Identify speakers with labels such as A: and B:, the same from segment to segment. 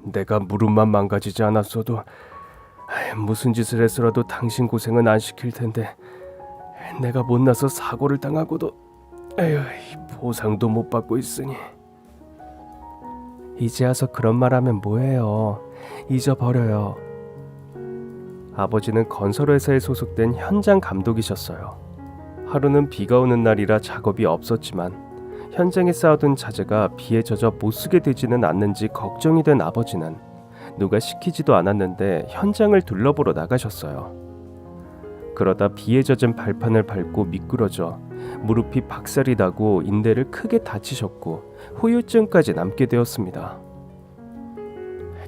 A: 내가 무릎만 망가지지 않았어도 무슨 짓을 했어라도 당신 고생은 안 시킬 텐데 내가 못나서 사고를 당하고도 보상도 못 받고 있으니. 이제 와서 그런 말 하면 뭐해요. 잊어버려요. 아버지는 건설회사에 소속된 현장 감독이셨어요. 하루는 비가 오는 날이라 작업이 없었지만 현장에 쌓아둔 자재가 비에 젖어 못쓰게 되지는 않는지 걱정이 된 아버지는 누가 시키지도 않았는데 현장을 둘러보러 나가셨어요. 그러다 비에 젖은 발판을 밟고 미끄러져 무릎이 박살이 나고 인대를 크게 다치셨고 후유증까지 남게 되었습니다.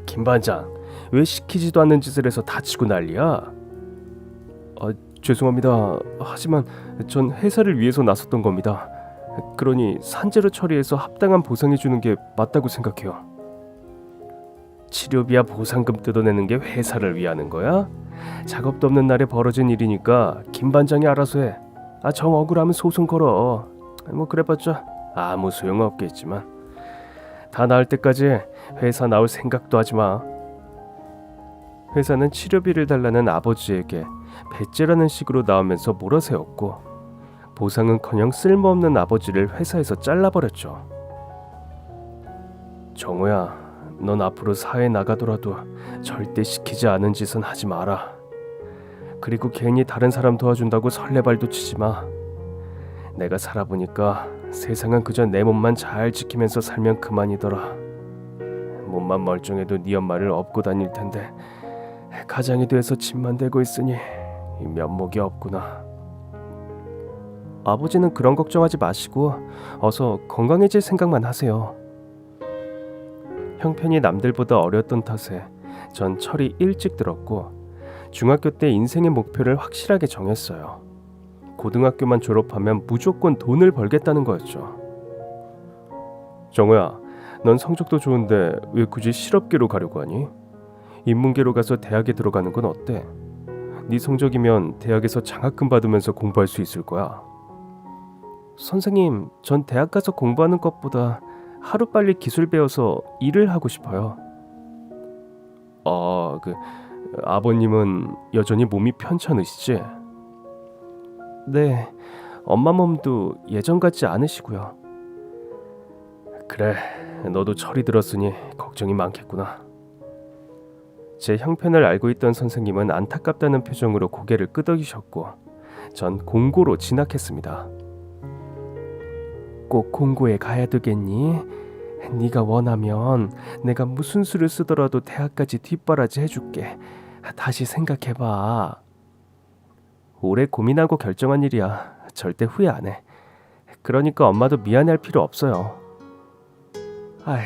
A: 김 반장, 왜 시키지도 않는 짓을 해서 다치고 난리야? 죄송합니다. 하지만 전 회사를 위해서 나섰던 겁니다. 그러니 산재로 처리해서 합당한 보상해 주는 게 맞다고 생각해요. 치료비야 보상금 뜯어내는 게 회사를 위하는 거야? 작업도 없는 날에 벌어진 일이니까 김 반장이 알아서 해. 정 억울하면 소송 걸어. 뭐 그래봤자 아무 소용 없겠지만 다 나을 때까지 회사 나올 생각도 하지 마. 회사는 치료비를 달라는 아버지에게 배째라는 식으로 나오면서 몰아세웠고 보상은커녕 쓸모없는 아버지를 회사에서 잘라버렸죠. 정우야, 넌 앞으로 사회에 나가더라도 절대 시키지 않은 짓은 하지 마라. 그리고 괜히 다른 사람 도와준다고 설레발도 치지 마. 내가 살아보니까 세상은 그저 내 몸만 잘 지키면서 살면 그만이더라. 몸만 멀쩡해도 네 엄마를 업고 다닐 텐데 가장이 돼서 짐만 대고 있으니 면목이 없구나. 아버지는 그런 걱정하지 마시고 어서 건강해질 생각만 하세요. 형편이 남들보다 어렸던 탓에 전 철이 일찍 들었고 중학교 때 인생의 목표를 확실하게 정했어요. 고등학교만 졸업하면 무조건 돈을 벌겠다는 거였죠. 정우야, 넌 성적도 좋은데 왜 굳이 실업계로 가려고 하니? 인문계로 가서 대학에 들어가는 건 어때? 네 성적이면 대학에서 장학금 받으면서 공부할 수 있을 거야. 선생님, 전 대학 가서 공부하는 것보다 하루빨리 기술 배워서 일을 하고 싶어요. 아버님은 여전히 몸이 편찮으시지? 네, 엄마 몸도 예전 같지 않으시고요. 그래, 너도 철이 들었으니 걱정이 많겠구나. 제 형편을 알고 있던 선생님은 안타깝다는 표정으로 고개를 끄덕이셨고 전 공고로 진학했습니다. 꼭 공고에 가야 되겠니? 네가 원하면 내가 무슨 수를 쓰더라도 대학까지 뒷바라지 해줄게. 다시 생각해봐. 오래 고민하고 결정한 일이야. 절대 후회 안 해. 그러니까 엄마도 미안해할 필요 없어요. 아휴,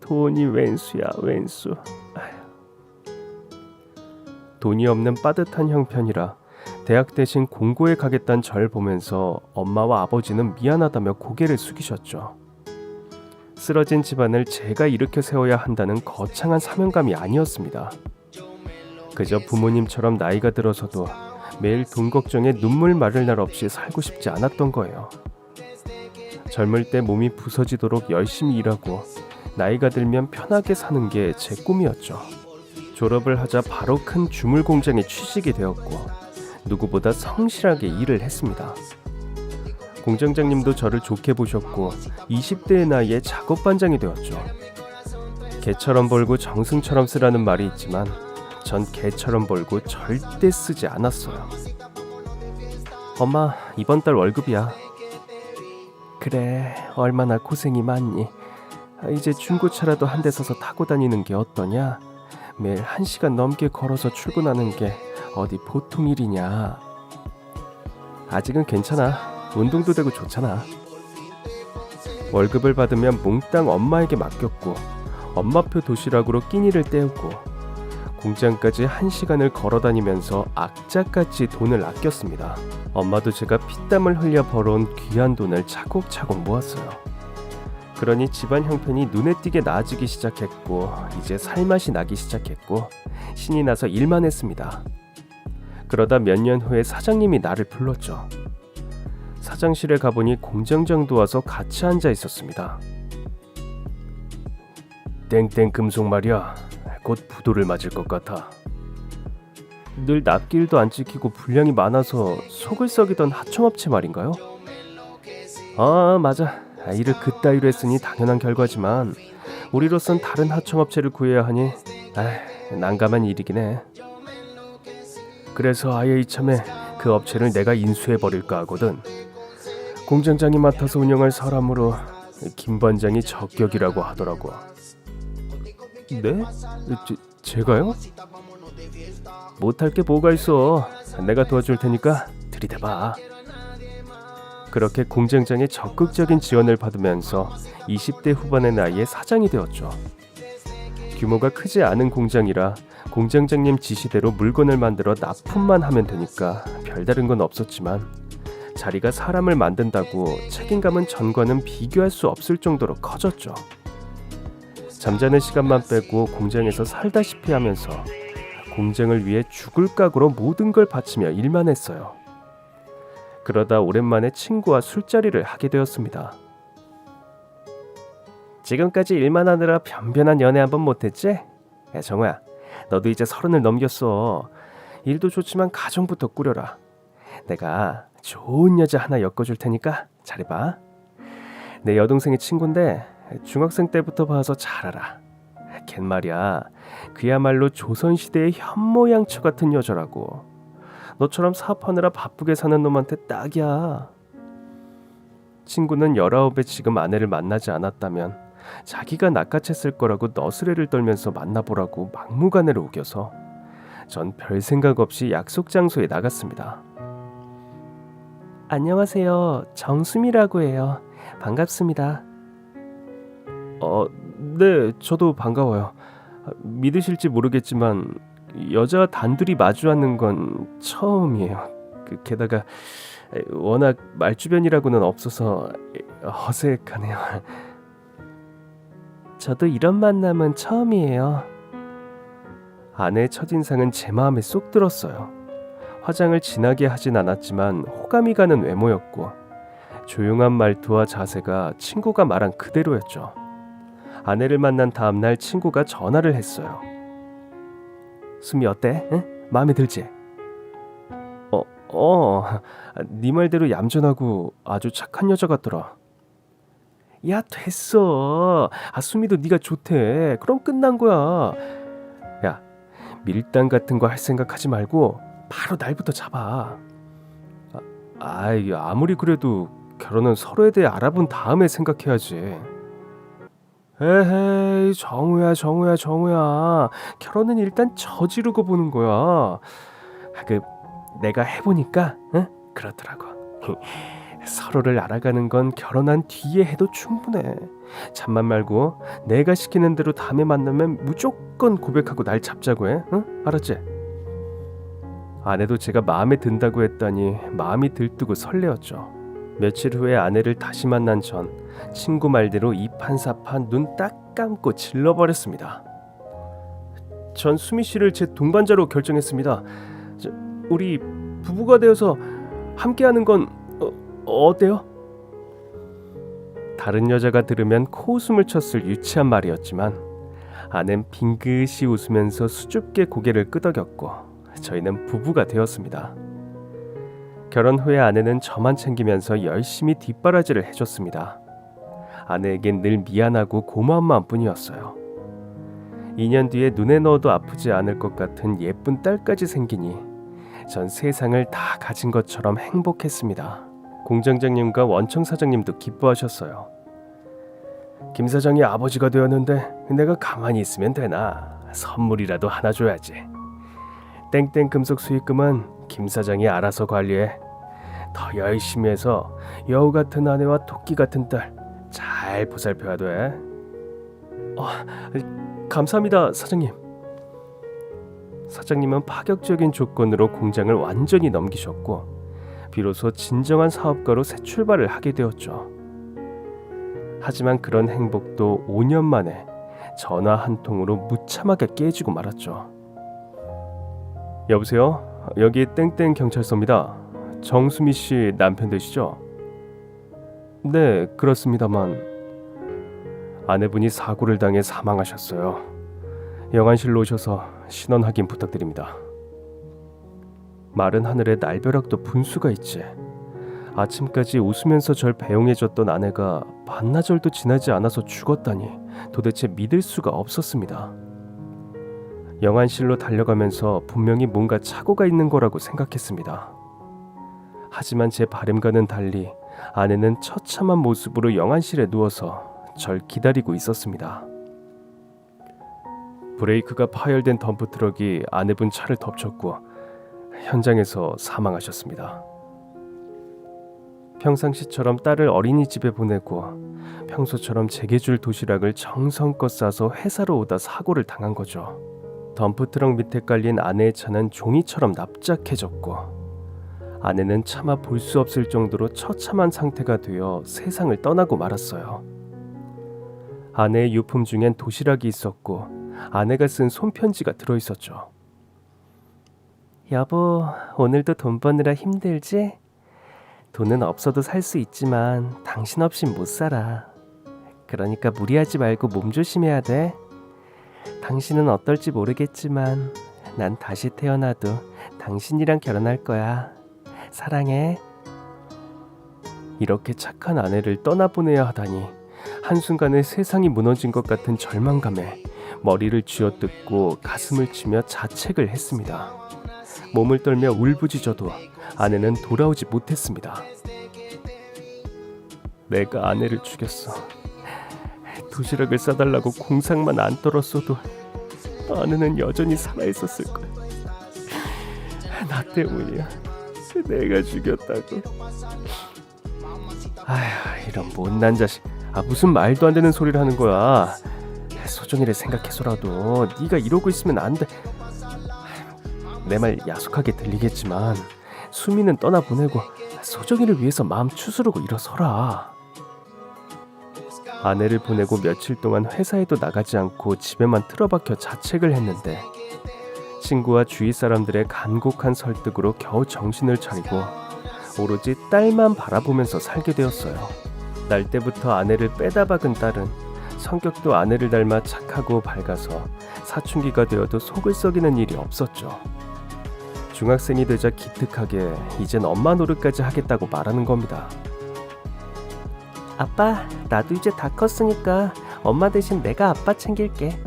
A: 돈이 웬수야 웬수. 돈이 없는 빠듯한 형편이라 대학 대신 공고에 가겠다는 절 보면서 엄마와 아버지는 미안하다며 고개를 숙이셨죠. 쓰러진 집안을 제가 일으켜 세워야 한다는 거창한 사명감이 아니었습니다. 그저 부모님처럼 나이가 들어서도 매일 돈 걱정에 눈물 마를 날 없이 살고 싶지 않았던 거예요. 젊을 때 몸이 부서지도록 열심히 일하고 나이가 들면 편하게 사는 게 제 꿈이었죠. 졸업을 하자 바로 큰 주물 공장에 취직이 되었고 누구보다 성실하게 일을 했습니다. 공장장님도 저를 좋게 보셨고 20대의 나이에 작업 반장이 되었죠. 개처럼 벌고 정승처럼 쓰라는 말이 있지만 전 개처럼 벌고 절대 쓰지 않았어요. 엄마, 이번 달 월급이야. 그래, 얼마나 고생이 많니. 이제 중고차라도 한 대 사서 타고 다니는 게 어떠냐. 매일 1시간 넘게 걸어서 출근하는 게 어디 보통 일이냐. 아직은 괜찮아. 운동도 되고 좋잖아. 월급을 받으면 몽땅 엄마에게 맡겼고 엄마표 도시락으로 끼니를 때우고 공장까지 1시간을 걸어다니면서 악착같이 돈을 아꼈습니다. 엄마도 제가 피땀을 흘려 벌어온 귀한 돈을 차곡차곡 모았어요. 그러니 집안 형편이 눈에 띄게 나아지기 시작했고 이제 살맛이 나기 시작했고 신이 나서 일만 했습니다. 그러다 몇 년 후에 사장님이 나를 불렀죠. 사장실에 가보니 공장장도 와서 같이 앉아 있었습니다. 땡땡 금속 말이야. 곧 부도를 맞을 것 같아. 늘 납기일도 안 지키고 분량이 많아서 속을 썩이던 하청업체 말인가요? 아, 맞아. 일을 그따위로 했으니 당연한 결과지만 우리로선 다른 하청업체를 구해야 하니 난감한 일이긴 해. 그래서 아예 이참에 그 업체를 내가 인수해버릴까 하거든. 공장장이 맡아서 운영할 사람으로 김 반장이 적격이라고 하더라고. 네? 제가요? 못할 게 뭐가 있어. 내가 도와줄 테니까 들이대봐. 그렇게 공장장의 적극적인 지원을 받으면서 20대 후반의 나이에 사장이 되었죠. 규모가 크지 않은 공장이라 공장장님 지시대로 물건을 만들어 납품만 하면 되니까 별다른 건 없었지만 자리가 사람을 만든다고 책임감은 전과는 비교할 수 없을 정도로 커졌죠. 잠자는 시간만 빼고 공장에서 살다시피 하면서 공장을 위해 죽을 각오로 모든 걸 바치며 일만 했어요. 그러다 오랜만에 친구와 술자리를 하게 되었습니다. 지금까지 일만 하느라 변변한 연애 한번 못했지? 야 정우야, 너도 이제 30을 넘겼어. 일도 좋지만 가정부터 꾸려라. 내가 좋은 여자 하나 엮어줄 테니까 잘해봐. 내 여동생의 친구인데 중학생 때부터 봐서 잘 알아. 걘 말이야, 그야말로 조선시대의 현모양처 같은 여자라고. 너처럼 사업하느라 바쁘게 사는 놈한테 딱이야. 친구는 19에 지금 아내를 만나지 않았다면 자기가 낚아챘을 거라고 너스레를 떨면서 만나보라고 막무가내로 우겨서 전 별 생각 없이 약속 장소에 나갔습니다. 안녕하세요. 정수미라고 해요. 반갑습니다. 네, 저도 반가워요. 믿으실지 모르겠지만 여자 단둘이 마주 앉는 건 처음이에요. 게다가 워낙 말주변이라고는 없어서 어색하네요. 저도 이런 만남은 처음이에요. 아내의 첫인상은 제 마음에 쏙 들었어요. 화장을 진하게 하진 않았지만 호감이 가는 외모였고 조용한 말투와 자세가 친구가 말한 그대로였죠. 아내를 만난 다음날 친구가 전화를 했어요. 수미 어때? 응? 마음에 들지? 네 말대로 얌전하고 아주 착한 여자 같더라. 야 됐어. 수미도 네가 좋대. 그럼 끝난 거야. 야, 밀당 같은 거 할 생각하지 말고 바로 날부터 잡아. 아무리 그래도 결혼은 서로에 대해 알아본 다음에 생각해야지. 에헤이 정우야. 결혼은 일단 저지르고 보는 거야. 내가 해보니까 그렇더라고. 서로를 알아가는 건 결혼한 뒤에 해도 충분해. 잠만 말고 내가 시키는 대로 다음에 만나면 무조건 고백하고 날 잡자고 해. 응? 알았지? 아내도 제가 마음에 든다고 했더니 마음이 들뜨고 설레었죠. 며칠 후에 아내를 다시 만난 전 친구 말대로 이판사판 눈 딱 감고 질러버렸습니다. 전 수미 씨를 제 동반자로 결정했습니다. 우리 부부가 되어서 함께하는 건 어때요? 다른 여자가 들으면 코웃음을 쳤을 유치한 말이었지만 아낸 빙긋이 웃으면서 수줍게 고개를 끄덕였고 저희는 부부가 되었습니다. 결혼 후에 아내는 저만 챙기면서 열심히 뒷바라지를 해줬습니다. 아내에겐 늘 미안하고 고마운 마음뿐이었어요. 2년 뒤에 눈에 넣어도 아프지 않을 것 같은 예쁜 딸까지 생기니 전 세상을 다 가진 것처럼 행복했습니다. 공장장님과 원청 사장님도 기뻐하셨어요. 김 사장이 아버지가 되었는데 내가 가만히 있으면 되나? 선물이라도 하나 줘야지. 땡땡 금속 수익금은 김 사장이 알아서 관리해. 더 열심히 해서 여우 같은 아내와 토끼 같은 딸 잘 보살펴야 돼. 감사합니다, 사장님. 사장님은 파격적인 조건으로 공장을 완전히 넘기셨고 비로소 진정한 사업가로 새 출발을 하게 되었죠. 하지만 그런 행복도 5년 만에 전화 한 통으로 무참하게 깨지고 말았죠. 여보세요? 여기 땡땡 경찰서입니다. 정수미 씨 남편 되시죠? 네, 그렇습니다만 아내분이 사고를 당해 사망하셨어요. 영안실로 오셔서 신원 확인 부탁드립니다. 마른 하늘에 날벼락도 분수가 있지. 아침까지 웃으면서 절 배웅해줬던 아내가 반나절도 지나지 않아서 죽었다니 도대체 믿을 수가 없었습니다. 영안실로 달려가면서 분명히 뭔가 착오가 있는 거라고 생각했습니다. 하지만 제 바람과는 달리 아내는 처참한 모습으로 영안실에 누워서 절 기다리고 있었습니다. 브레이크가 파열된 덤프트럭이 아내분 차를 덮쳤고 현장에서 사망하셨습니다. 평상시처럼 딸을 어린이집에 보내고 평소처럼 제게 줄 도시락을 정성껏 싸서 회사로 오다 사고를 당한 거죠. 덤프트럭 밑에 깔린 아내의 차는 종이처럼 납작해졌고 아내는 차마 볼 수 없을 정도로 처참한 상태가 되어 세상을 떠나고 말았어요. 아내의 유품 중엔 도시락이 있었고 아내가 쓴 손편지가 들어있었죠. 여보, 오늘도 돈 버느라 힘들지? 돈은 없어도 살 수 있지만 당신 없인 못 살아. 그러니까 무리하지 말고 몸 조심해야 돼. 당신은 어떨지 모르겠지만 난 다시 태어나도 당신이랑 결혼할 거야. 사랑해. 이렇게 착한 아내를 떠나보내야 하다니 한순간에 세상이 무너진 것 같은 절망감에 머리를 쥐어뜯고 가슴을 치며 자책을 했습니다. 몸을 떨며 울부짖어도 아내는 돌아오지 못했습니다. 내가 아내를 죽였어. 도시락을 싸달라고 공상만 안 떨었어도 아내는 여전히 살아있었을 거야. 나 때문이야. 내가 죽였다고. 아휴, 이런 못난 자식. 무슨 말도 안 되는 소리를 하는 거야. 소정이를 생각해서라도 네가 이러고 있으면 안 돼. 내 말 야속하게 들리겠지만 수미는 떠나보내고 소정이를 위해서 마음 추스르고 일어서라. 아내를 보내고 며칠 동안 회사에도 나가지 않고 집에만 틀어박혀 자책을 했는데 친구와 주위 사람들의 간곡한 설득으로 겨우 정신을 차리고 오로지 딸만 바라보면서 살게 되었어요. 날 때부터 아내를 빼다 박은 딸은 성격도 아내를 닮아 착하고 밝아서 사춘기가 되어도 속을 썩이는 일이 없었죠. 중학생이 되자 기특하게 이젠 엄마 노릇까지 하겠다고 말하는 겁니다. 아빠, 나도 이제 다 컸으니까 엄마 대신 내가 아빠 챙길게.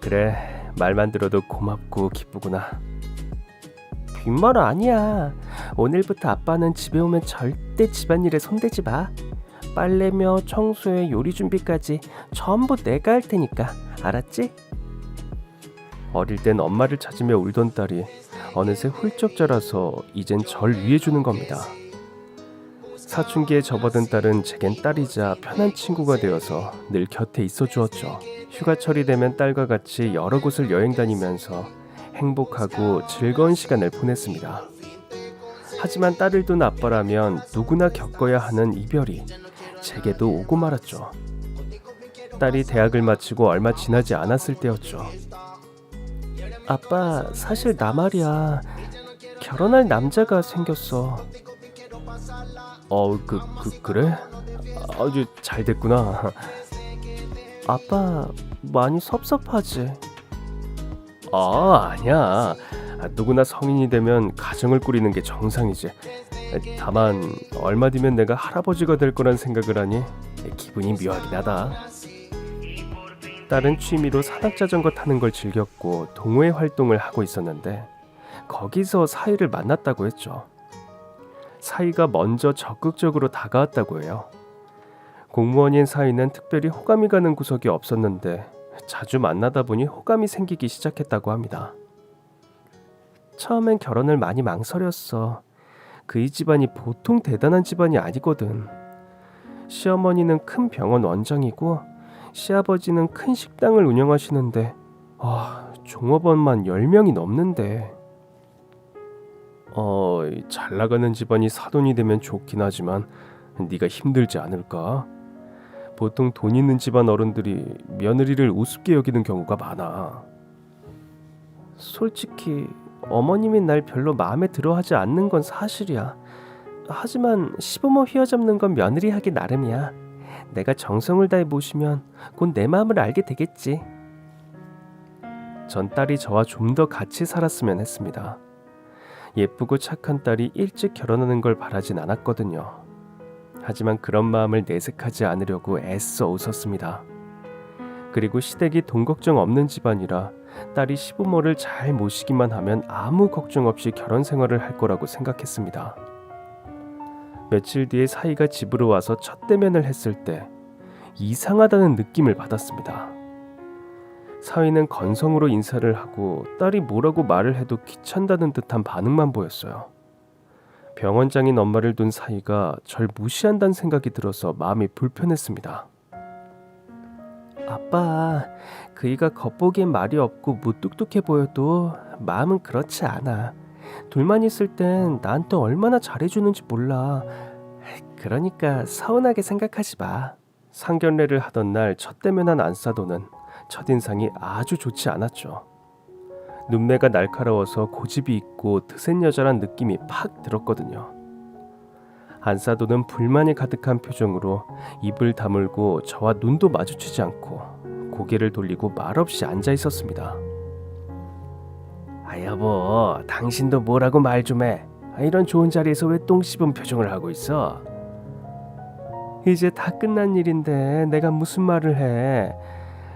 A: 그래, 말만 들어도 고맙고 기쁘구나. 빈말 아니야. 오늘부터 아빠는 집에 오면 절대 집안일에 손대지 마. 빨래며 청소에 요리 준비까지 전부 내가 할 테니까. 알았지? 어릴 땐 엄마를 찾으며 울던 딸이 어느새 훌쩍 자라서 이젠 절 위해주는 겁니다. 사춘기에 접어든 딸은 제겐 딸이자 편한 친구가 되어서 늘 곁에 있어 주었죠. 휴가철이 되면 딸과 같이 여러 곳을 여행 다니면서 행복하고 즐거운 시간을 보냈습니다. 하지만 딸을 둔 아빠라면 누구나 겪어야 하는 이별이 제게도 오고 말았죠. 딸이 대학을 마치고 얼마 지나지 않았을 때였죠. 아빠, 사실 나 말이야. 결혼할 남자가 생겼어. 그래? 아주 잘 됐구나. 아빠, 많이 섭섭하지? 아니야. 누구나 성인이 되면 가정을 꾸리는 게 정상이지. 다만 얼마 뒤면 내가 할아버지가 될 거란 생각을 하니 기분이 묘하긴 하다. 딸은 취미로 산악자전거 타는 걸 즐겼고 동호회 활동을 하고 있었는데 거기서 사이를 만났다고 했죠. 사이가 먼저 적극적으로 다가왔다고 해요. 공무원인 사이는 특별히 호감이 가는 구석이 없었는데 자주 만나다 보니 호감이 생기기 시작했다고 합니다. 처음엔 결혼을 많이 망설였어. 그이 집안이 보통 대단한 집안이 아니거든. 시어머니는 큰 병원 원장이고 시아버지는 큰 식당을 운영하시는데 종업원만 10명이 넘는데. 잘 나가는 집안이 사돈이 되면 좋긴 하지만 네가 힘들지 않을까? 보통 돈 있는 집안 어른들이 며느리를 우습게 여기는 경우가 많아. 솔직히 어머님이 날 별로 마음에 들어하지 않는 건 사실이야. 하지만 시부모 휘어잡는 건 며느리 하기 나름이야. 내가 정성을 다해 모시면 곧 내 마음을 알게 되겠지. 전 딸이 저와 좀 더 같이 살았으면 했습니다. 예쁘고 착한 딸이 일찍 결혼하는 걸 바라진 않았거든요. 하지만 그런 마음을 내색하지 않으려고 애써 웃었습니다. 그리고 시댁이 돈 걱정 없는 집안이라 딸이 시부모를 잘 모시기만 하면 아무 걱정 없이 결혼 생활을 할 거라고 생각했습니다. 며칠 뒤에 사위가 집으로 와서 첫 대면을 했을 때 이상하다는 느낌을 받았습니다. 사위는 건성으로 인사를 하고 딸이 뭐라고 말을 해도 귀찮다는 듯한 반응만 보였어요. 병원장인 엄마를 둔 사위가 절 무시한다는 생각이 들어서 마음이 불편했습니다. 아빠, 그이가 겉보기엔 말이 없고 무뚝뚝해 보여도 마음은 그렇지 않아. 둘만 있을 땐 나한테 얼마나 잘해주는지 몰라. 그러니까 서운하게 생각하지 마. 상견례를 하던 날 첫 대면한 안사도는 첫인상이 아주 좋지 않았죠. 눈매가 날카로워서 고집이 있고 드센 여자란 느낌이 팍 들었거든요. 안사도는 불만이 가득한 표정으로 입을 다물고 저와 눈도 마주치지 않고 고개를 돌리고 말없이 앉아 있었습니다. 여보, 당신도 뭐라고 말 좀 해. 이런 좋은 자리에서 왜 똥 씹은 표정을 하고 있어? 이제 다 끝난 일인데 내가 무슨 말을 해.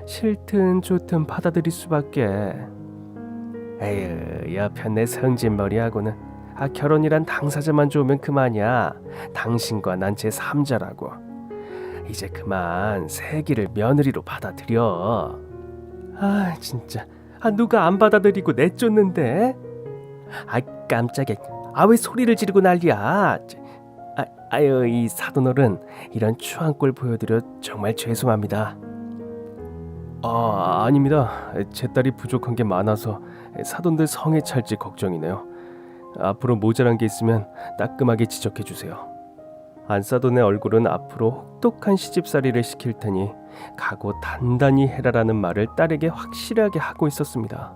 A: 싫든 좋든 받아들일 수밖에. 에휴, 여편 내 성질머리하고는 결혼이란 당사자만 좋으면 그만이야. 당신과 난 제3자라고. 이제 그만 세기를 며느리로 받아들여. 진짜 누가 안 받아들이고 내쫓는데? 깜짝이야. 왜 소리를 지르고 난리야. 아유, 이 사돈어른, 이런 추한 꼴 보여드려 정말 죄송합니다. 아닙니다. 제 딸이 부족한 게 많아서 사돈들 성에 찰지 걱정이네요. 앞으로 모자란 게 있으면 따끔하게 지적해 주세요. 안사돈의 얼굴은 앞으로 혹독한 시집살이를 시킬 테니 각오 단단히 해라라는 말을 딸에게 확실하게 하고 있었습니다.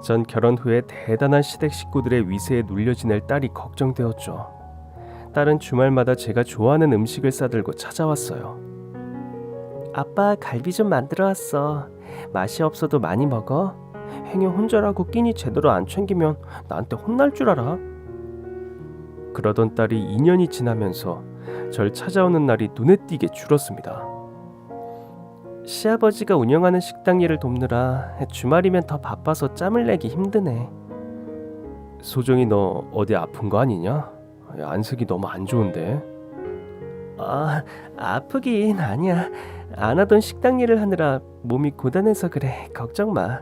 A: 전 결혼 후에 대단한 시댁 식구들의 위세에 눌려 지낼 딸이 걱정되었죠. 딸은 주말마다 제가 좋아하는 음식을 싸들고 찾아왔어요. 아빠, 갈비 좀 만들어 왔어. 맛이 없어도 많이 먹어. 행여 혼자라고 끼니 제대로 안 챙기면 나한테 혼날 줄 알아. 그러던 딸이 2년이 지나면서 절 찾아오는 날이 눈에 띄게 줄었습니다. 시아버지가 운영하는 식당 일을 돕느라 주말이면 더 바빠서 짬을 내기 힘드네. 소정이, 너 어디 아픈 거 아니냐? 안색이 너무 안 좋은데. 아프긴 아니야. 안 하던 식당 일을 하느라 몸이 고단해서 그래. 걱정 마.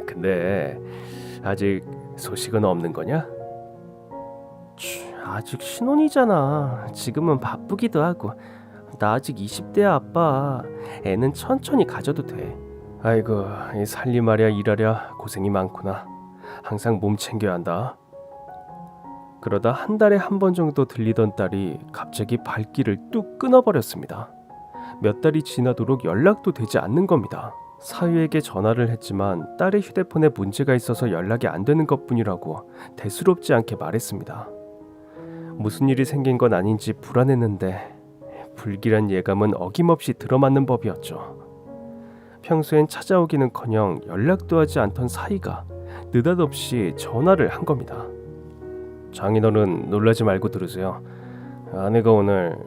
A: 근데 아직 소식은 없는 거냐? 아직 신혼이잖아. 지금은 바쁘기도 하고. 나 아직 20대야 아빠. 애는 천천히 가져도 돼. 아이고, 살림하랴 일하랴 고생이 많구나. 항상 몸 챙겨야 한다. 그러다 한 달에 한 번 정도 들리던 딸이 갑자기 발길을 뚝 끊어버렸습니다. 몇 달이 지나도록 연락도 되지 않는 겁니다. 사위에게 전화를 했지만 딸의 휴대폰에 문제가 있어서 연락이 안 되는 것뿐이라고 대수롭지 않게 말했습니다. 무슨 일이 생긴 건 아닌지 불안했는데 불길한 예감은 어김없이 들어맞는 법이었죠. 평소엔 찾아오기는커녕 연락도 하지 않던 사위가 느닷없이 전화를 한 겁니다. 장인어른, 놀라지 말고 들으세요. 아내가 오늘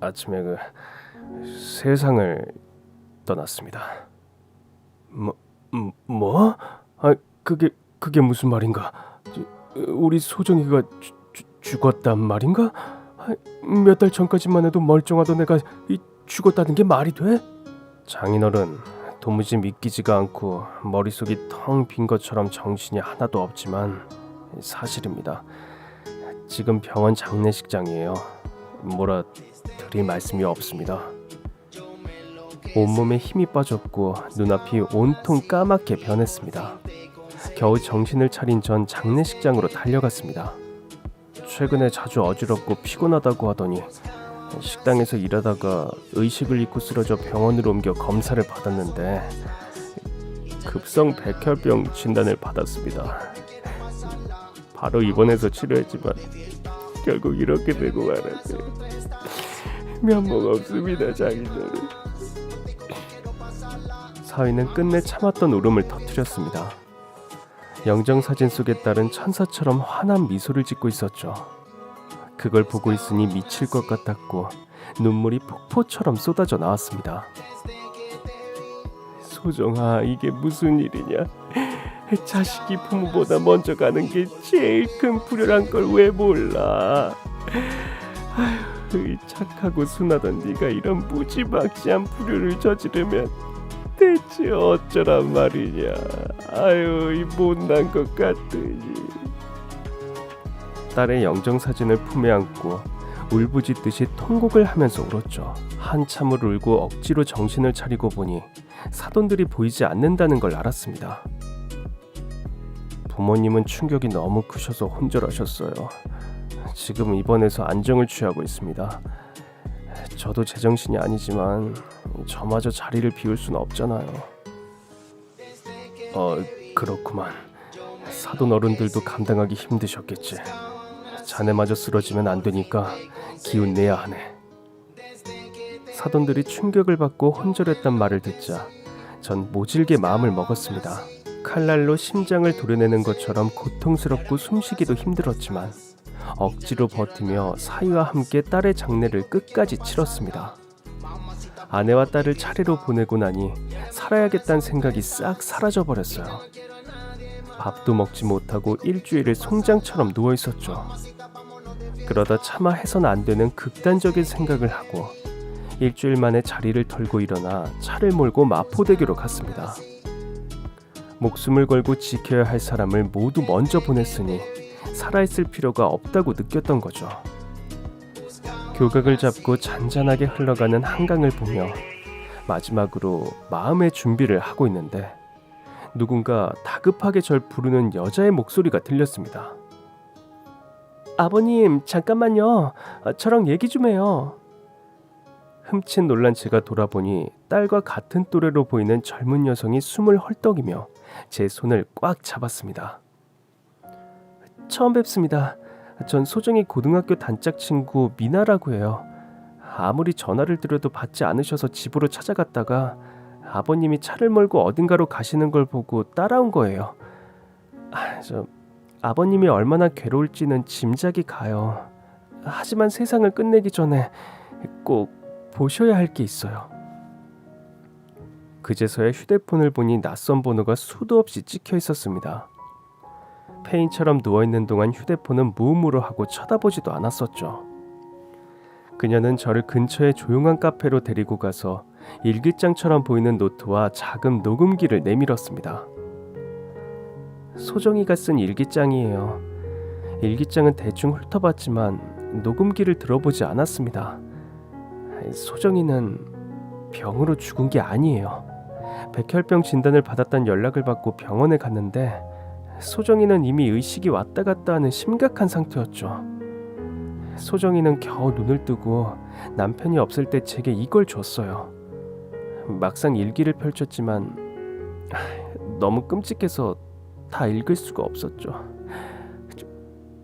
A: 아침에 세상을 떠났습니다. 뭐? 그게 무슨 말인가? 우리 소정이가 죽었단 말인가? 몇 달 전까지만 해도 멀쩡하던 애가 죽었다는 게 말이 돼? 장인어른, 도무지 믿기지가 않고 머릿속이 텅 빈 것처럼 정신이 하나도 없지만 사실입니다. 지금 병원 장례식장이에요. 뭐라 드릴 말씀이 없습니다. 온몸에 힘이 빠졌고 눈앞이 온통 까맣게 변했습니다. 겨우 정신을 차린 전 장례식장으로 달려갔습니다. 최근에 자주 어지럽고 피곤하다고 하더니 식당에서 일하다가 의식을 잃고 쓰러져 병원으로 옮겨 검사를 받았는데 급성 백혈병 진단을 받았습니다. 바로 입원해서 치료했지만 결국 이렇게 되고 말았어요. 면목 없습니다, 장인어른. 사위는 끝내 참았던 울음을 터뜨렸습니다. 영정사진 속의 딸은 천사처럼 환한 미소를 짓고 있었죠. 그걸 보고 있으니 미칠 것 같았고 눈물이 폭포처럼 쏟아져 나왔습니다. 소정아, 이게 무슨 일이냐? 자식이 부모보다 먼저 가는 게 제일 큰 불효란 걸 왜 몰라? 아휴, 착하고 순하던 네가 이런 무지막지한 불효를 저지르면 대체 어쩌란 말이냐? 아유, 이 못난 것 같으니. 딸의 영정사진을 품에 안고 울부짖듯이 통곡을 하면서 울었죠. 한참을 울고 억지로 정신을 차리고 보니 사돈들이 보이지 않는다는 걸 알았습니다. 부모님은 충격이 너무 크셔서 혼절하셨어요. 지금 입원해서 안정을 취하고 있습니다. 저도 제정신이 아니지만 저마저 자리를 비울 수는 없잖아요. 그렇구만. 사돈 어른들도 감당하기 힘드셨겠지. 자네마저 쓰러지면 안 되니까 기운 내야 하네. 사돈들이 충격을 받고 혼절했단 말을 듣자 전 모질게 마음을 먹었습니다. 칼날로 심장을 도려내는 것처럼 고통스럽고 숨쉬기도 힘들었지만 억지로 버티며 사위와 함께 딸의 장례를 끝까지 치렀습니다. 아내와 딸을 차례로 보내고 나니 살아야겠다는 생각이 싹 사라져버렸어요. 밥도 먹지 못하고 일주일을 송장처럼 누워있었죠. 그러다 차마 해서는 안 되는 극단적인 생각을 하고 일주일 만에 자리를 털고 일어나 차를 몰고 마포대교로 갔습니다. 목숨을 걸고 지켜야 할 사람을 모두 먼저 보냈으니 살아있을 필요가 없다고 느꼈던 거죠. 교각을 잡고 잔잔하게 흘러가는 한강을 보며 마지막으로 마음의 준비를 하고 있는데 누군가 다급하게 절 부르는 여자의 목소리가 들렸습니다. 아버님, 잠깐만요. 저랑 얘기 좀 해요. 흠칫 놀란 제가 돌아보니 딸과 같은 또래로 보이는 젊은 여성이 숨을 헐떡이며 제 손을 꽉 잡았습니다. 처음 뵙습니다. 전 소정이 고등학교 단짝 친구 미나라고 해요. 아무리 전화를 드려도 받지 않으셔서 집으로 찾아갔다가 아버님이 차를 몰고 어딘가로 가시는 걸 보고 따라온 거예요. 아버님이 얼마나 괴로울지는 짐작이 가요. 하지만 세상을 끝내기 전에 꼭 보셔야 할 게 있어요. 그제서야 휴대폰을 보니 낯선 번호가 수도 없이 찍혀 있었습니다. 페인처럼 누워있는 동안 휴대폰은 무음으로 하고 쳐다보지도 않았었죠. 그녀는 저를 근처의 조용한 카페로 데리고 가서 일기장처럼 보이는 노트와 작은 녹음기를 내밀었습니다. 소정이가 쓴 일기장이에요. 일기장은 대충 훑어봤지만 녹음기를 들어보지 않았습니다. 소정이는 병으로 죽은 게 아니에요. 백혈병 진단을 받았다는 연락을 받고 병원에 갔는데 소정이는 이미 의식이 왔다 갔다 하는 심각한 상태였죠. 소정이는 겨우 눈을 뜨고 남편이 없을 때 제게 이걸 줬어요. 막상 일기를 펼쳤지만 너무 끔찍해서 다 읽을 수가 없었죠.